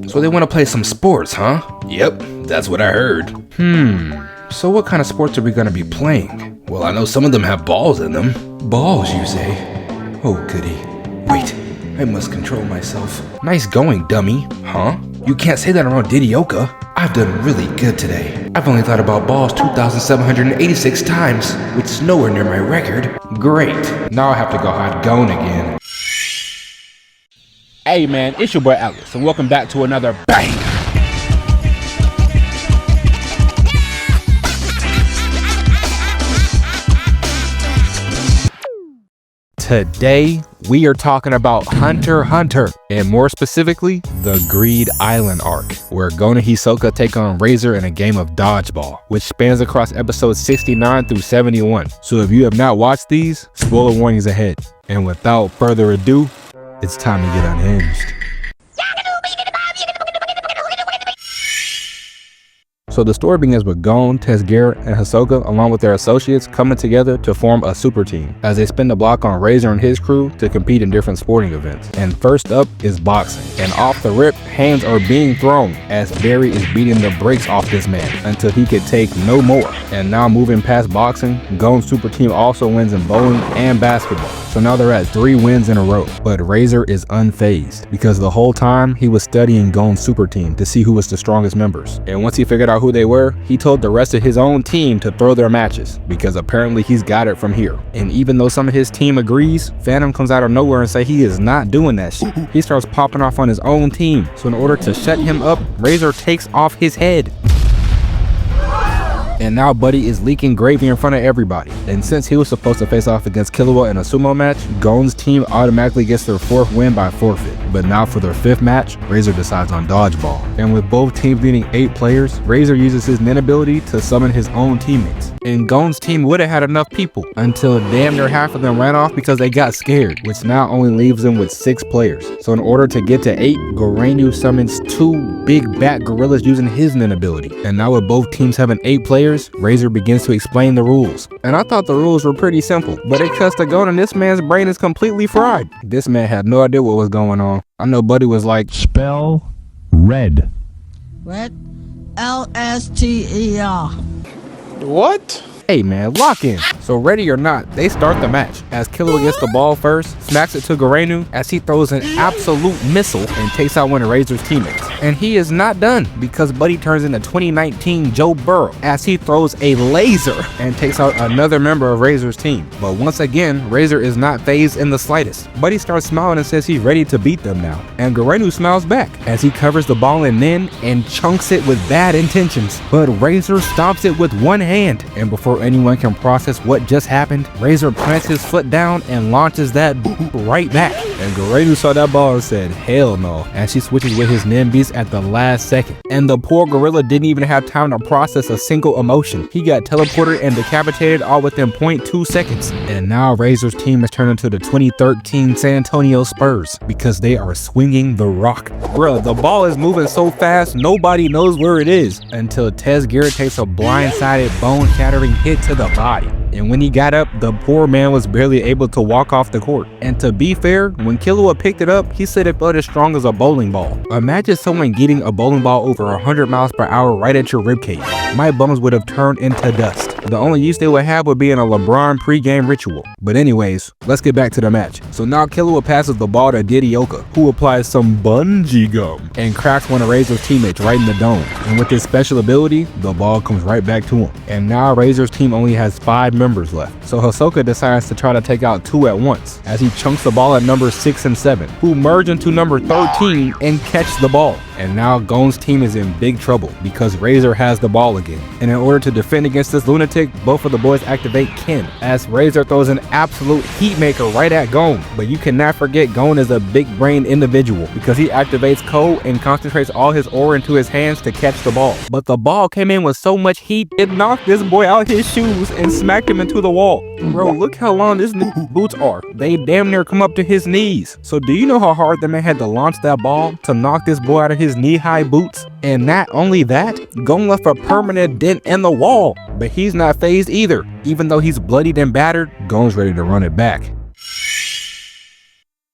So they want to play some sports, huh? Yep, that's what I heard. So what kind of sports are we gonna be playing? Well, I know some of them have balls in them. Balls, you say? Oh, goody. Wait, I must control myself. Nice going, dummy. Huh? You can't say that around Didioka. I've done really good today. I've only thought about balls 2,786 times, which is nowhere near my record. Great. Now I have to go hide Gon again. Hey man, it's your boy Alex, and welcome back to another bang. Today, we are talking about Hunter x Hunter, and more specifically, the Greed Island arc, where Gon and Hisoka take on Razor in a game of Dodgeball, which spans across episodes 69 through 71. So if you have not watched these, spoiler warnings ahead. And without further ado, it's time to get unhinged. So the story begins with Gon, Tezgera, and Hisoka, along with their associates, coming together to form a super team as they spin the block on Razor and his crew to compete in different sporting events. And first up is boxing. And off the rip, hands are being thrown as Barry is beating the brakes off this man until he could take no more. And now moving past boxing, Gon's super team also wins in bowling and basketball. So now they're at 3 wins in a row. But Razor is unfazed because the whole time he was studying Gon's super team to see who was the strongest members. And once he figured out who they were, he told the rest of his own team to throw their matches because apparently he's got it from here. And even though some of his team agrees, Phantom comes out of nowhere and say he is not doing that shit. He starts popping off on his own team. So in order to shut him up, Razor takes off his head. And now Buddy is leaking gravy in front of everybody. And since he was supposed to face off against Killua in a sumo match, Gon's team automatically gets their 4th win by forfeit. But now for their 5th match, Razor decides on Dodgeball. And with both teams needing 8 players, Razor uses his Nin ability to summon his own teammates. And Gon's team would have had enough people until damn near half of them ran off because they got scared, which now only leaves them with 6 players. So in order to get to 8, Gorenu summons 2 big bat gorillas using his Nin ability. And now with both teams having 8 players, Razor begins to explain the rules. And I thought the rules were pretty simple, but it cuts to Gon and this man's brain is completely fried. This man had no idea what was going on. I know Buddy was like, spell red. Red? L-S-T-E-R. what? Hey man, lock in. So ready or not, they start the match as Killua gets the ball first, smacks it to Gorenu as he throws an absolute missile and takes out one of Razor's teammates. And he is not done because Buddy turns into 2019 Joe Burrow as he throws a laser and takes out another member of Razor's team. But once again, Razor is not fazed in the slightest. Buddy starts smiling and says he's ready to beat them now. And Gorenu smiles back as he covers the ball in Nin and chunks it with bad intentions. But Razor stops it with one hand. And before anyone can process what just happened, Razor plants his foot down and launches that right back. And Gorenu saw that ball and said, hell no, as she switches with his Nin beast at the last second. And the poor gorilla didn't even have time to process a single emotion. He got teleported and decapitated all within 0.2 seconds. And now Razor's team has turned into the 2013 San Antonio Spurs because they are swinging the rock. Bruh, the ball is moving so fast, nobody knows where it is until Tezgera takes a blindsided, bone-shattering hit to the body. And when he got up, the poor man was barely able to walk off the court. And to be fair, when Killua picked it up, he said it felt as strong as a bowling ball. Imagine someone getting a bowling ball over 100 miles per hour right at your ribcage. My bums would have turned into dust. The only use they would have would be in a LeBron pregame ritual. But anyways, let's get back to the match. So now Killua passes the ball to Didioka, who applies some bungee gum and cracks one of Razor's teammates right in the dome. And with his special ability, the ball comes right back to him. And now Razor's team only has 5 members left. So Hisoka decides to try to take out 2 at once as he chunks the ball at number 6 and 7, who merge into number 13 and catch the ball. And now Gon's team is in big trouble because Razor has the ball again. And in order to defend against this lunatic, both of the boys activate Ken as Razor throws an absolute heat maker right at Gon. But you cannot forget Gon is a big brain individual because he activates Code and concentrates all his aura into his hands to catch the ball. But the ball came in with so much heat, it knocked this boy out his shoes and smacked him into the wall. Bro, look how long this boots are. They damn near come up to his knees. So do you know how hard the man had to launch that ball to knock this boy out of his knee-high boots? And not only that, Gon left a permanent dent in the wall. But he's not fazed either. Even though he's bloodied and battered, Gon's ready to run it back.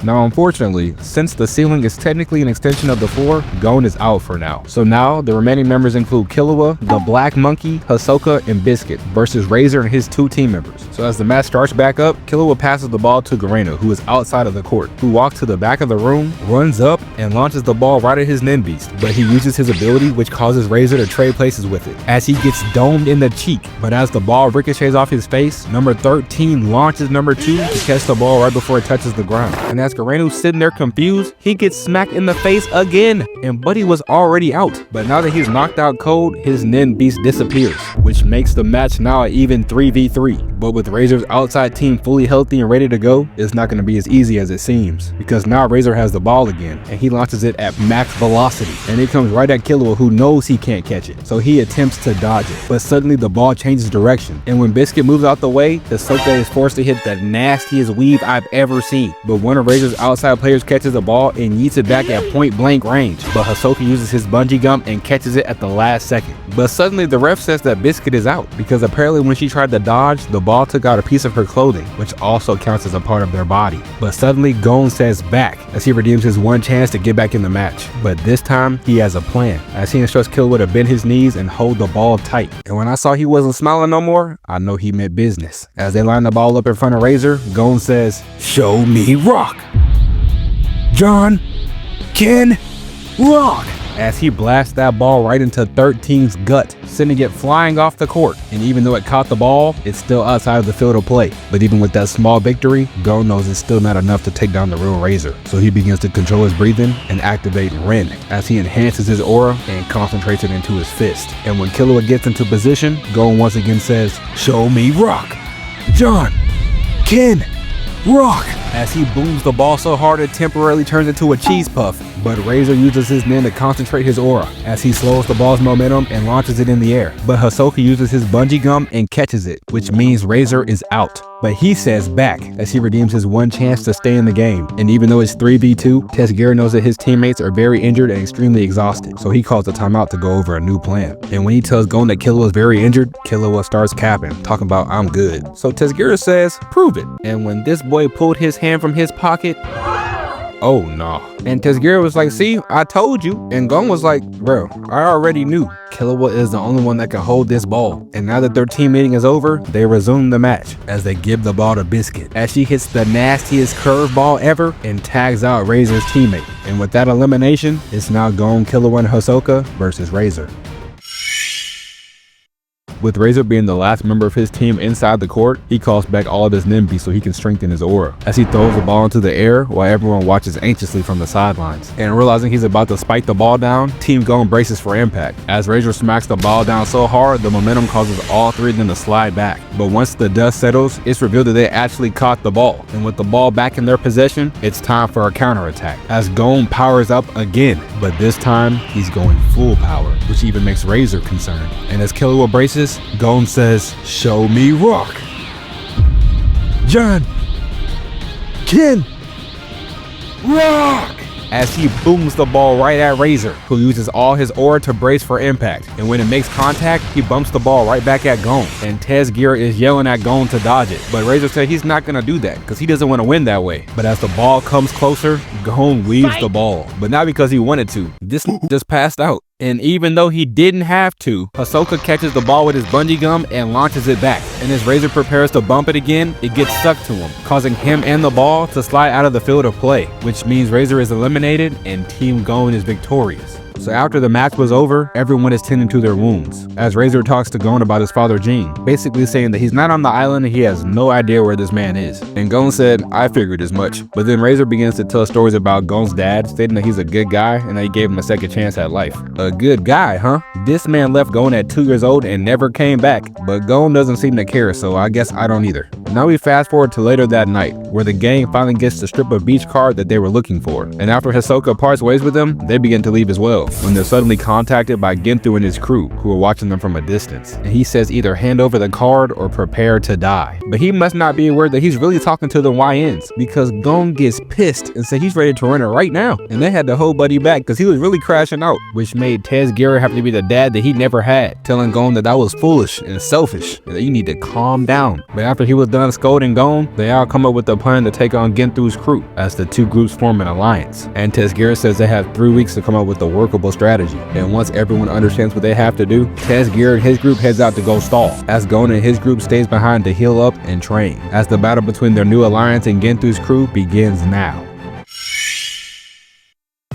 Now unfortunately, since the ceiling is technically an extension of the floor, Gon is out for now. So now the remaining members include Killua, the Black Monkey, Hisoka, and Biscuit versus Razor and his 2 team members. So as the match starts back up, Killua passes the ball to Garena, who is outside of the court, who walks to the back of the room, runs up, and launches the ball right at his Nin Beast. But he uses his ability, which causes Razor to trade places with it, as he gets domed in the cheek. But as the ball ricochets off his face, number 13 launches number 2 to catch the ball right before it touches the ground. And as Garenu's sitting there confused, he gets smacked in the face again, and Buddy was already out. But now that he's knocked out cold, his Nin Beast disappears, which makes the match now an even 3v3. But with Razor's outside team fully healthy and ready to go, it's not going to be as easy as it seems, because now Razor has the ball again, and he launches it at max velocity, and it comes right at Killua, who knows he can't catch it, so he attempts to dodge it. But suddenly the ball changes direction, and when Biscuit moves out the way, Hisoka is forced to hit the nastiest weave I've ever seen. But one of Razor's outside players catches the ball and yeets it back at point blank range, but Hisoka uses his bungee gum and catches it at the last second. But suddenly the ref says that Biscuit is out, because apparently when she tried to dodge, the ball took out a piece of her clothing, which also counts as a part of their body. But suddenly Gon says back, as he redeems his one chance to get back in the match. But this time he has a plan, as he instructs Killua to bend his knees and hold the ball tight. And when I saw he wasn't smiling no more, I know he meant business. As they line the ball up in front of Razor, Gon says, "Show me rock! John, Ken, rock!" As he blasts that ball right into 13's gut, sending it flying off the court. And even though it caught the ball, it's still outside of the field of play. But even with that small victory, Gon knows it's still not enough to take down the real Razor. So he begins to control his breathing and activate Ren, as he enhances his aura and concentrates it into his fist. And when Killua gets into position, Gon once again says, "Show me rock! John, Ken, rock!" As he booms the ball so hard it temporarily turns into a cheese puff. But Razor uses his Nin to concentrate his aura, as he slows the ball's momentum and launches it in the air. But Hisoka uses his bungee gum and catches it, which means Razor is out. But he says back, as he redeems his one chance to stay in the game. And even though it's 3v2, Tezgera knows that his teammates are very injured and extremely exhausted, so he calls a timeout to go over a new plan. And when he tells Gon that Killua is very injured, Killua starts capping, talking about "I'm good." So Tezgera says, "Prove it." And when this boy pulled his hand from his pocket, oh no. And Tezgera was like, "See, I told you." And Gon was like, "Bro, I already knew. Killua is the only one that can hold this ball." And now that their team meeting is over, they resume the match as they give the ball to Biscuit, as she hits the nastiest curveball ever and tags out Razor's teammate. And with that elimination, it's now Gon, Killua, and Hisoka versus Razor. With Razor being the last member of his team inside the court, he calls back all of his Nimby so he can strengthen his aura, as he throws the ball into the air while everyone watches anxiously from the sidelines. And realizing he's about to spike the ball down, Team Gon braces for impact. As Razor smacks the ball down so hard, the momentum causes all 3 of them to slide back. But once the dust settles, it's revealed that they actually caught the ball. And with the ball back in their possession, it's time for a counterattack, as Gon powers up again. But this time, he's going full power, which even makes Razor concerned. And as Killua braces, Gon says, "Show me rock! John, Ken, rock!" As he booms the ball right at Razor, who uses all his aura to brace for impact. And when it makes contact, he bumps the ball right back at Gon. And Tezgera is yelling at Gon to dodge it. But Razor said he's not gonna do that, because he doesn't want to win that way. But as the ball comes closer, Gon weaves the ball. But not because he wanted to. This just passed out. And even though he didn't have to, Hisoka catches the ball with his bungee gum and launches it back. And as Razor prepares to bump it again, it gets stuck to him, causing him and the ball to slide out of the field of play, which means Razor is eliminated and Team Gon is victorious. So after the match was over, everyone is tending to their wounds, as Razor talks to Gon about his father Gene, basically saying that he's not on the island and he has no idea where this man is. And Gon said, "I figured as much." But then Razor begins to tell stories about Gon's dad, stating that he's a good guy and that he gave him a second chance at life. A good guy, huh? This man left Gon at 2 years old and never came back, but Gon doesn't seem to care, so I guess I don't either. Now we fast forward to later that night, where the gang finally gets to strip a beach card that they were looking for. And after Hisoka parts ways with them, they begin to leave as well, when they're suddenly contacted by Genthu and his crew, who are watching them from a distance. And he says either hand over the card or prepare to die. But he must not be aware that he's really talking to the YNs, because Gon gets pissed and says he's ready to run it right now. And they had to hold Buddy back because he was really crashing out, which made Tezgera have to be the dad that he never had, telling Gon that was foolish and selfish and that you need to calm down. But after he was done done scolding Gon, they all come up with a plan to take on Genthu's crew as the two groups form an alliance. And Tezgear says they have 3 weeks to come up with a workable strategy. And once everyone understands what they have to do, Tezgear and his group heads out to go stall, as Gon and his group stays behind to heal up and train, as the battle between their new alliance and Genthu's crew begins now.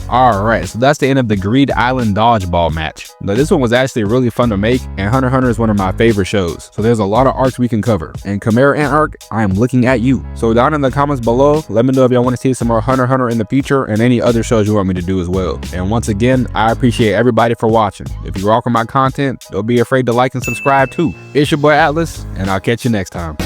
Alright, so that's the end of the Greed Island Dodgeball match. Now this one was actually really fun to make, and Hunter x Hunter is one of my favorite shows, so there's a lot of arcs we can cover. And Chimera Ant arc, I am looking at you. So down in the comments below, let me know if y'all want to see some more Hunter x Hunter in the future and any other shows you want me to do as well. And once again, I appreciate everybody for watching. If you rock with my content, don't be afraid to like and subscribe too. It's your boy Atlas, and I'll catch you next time.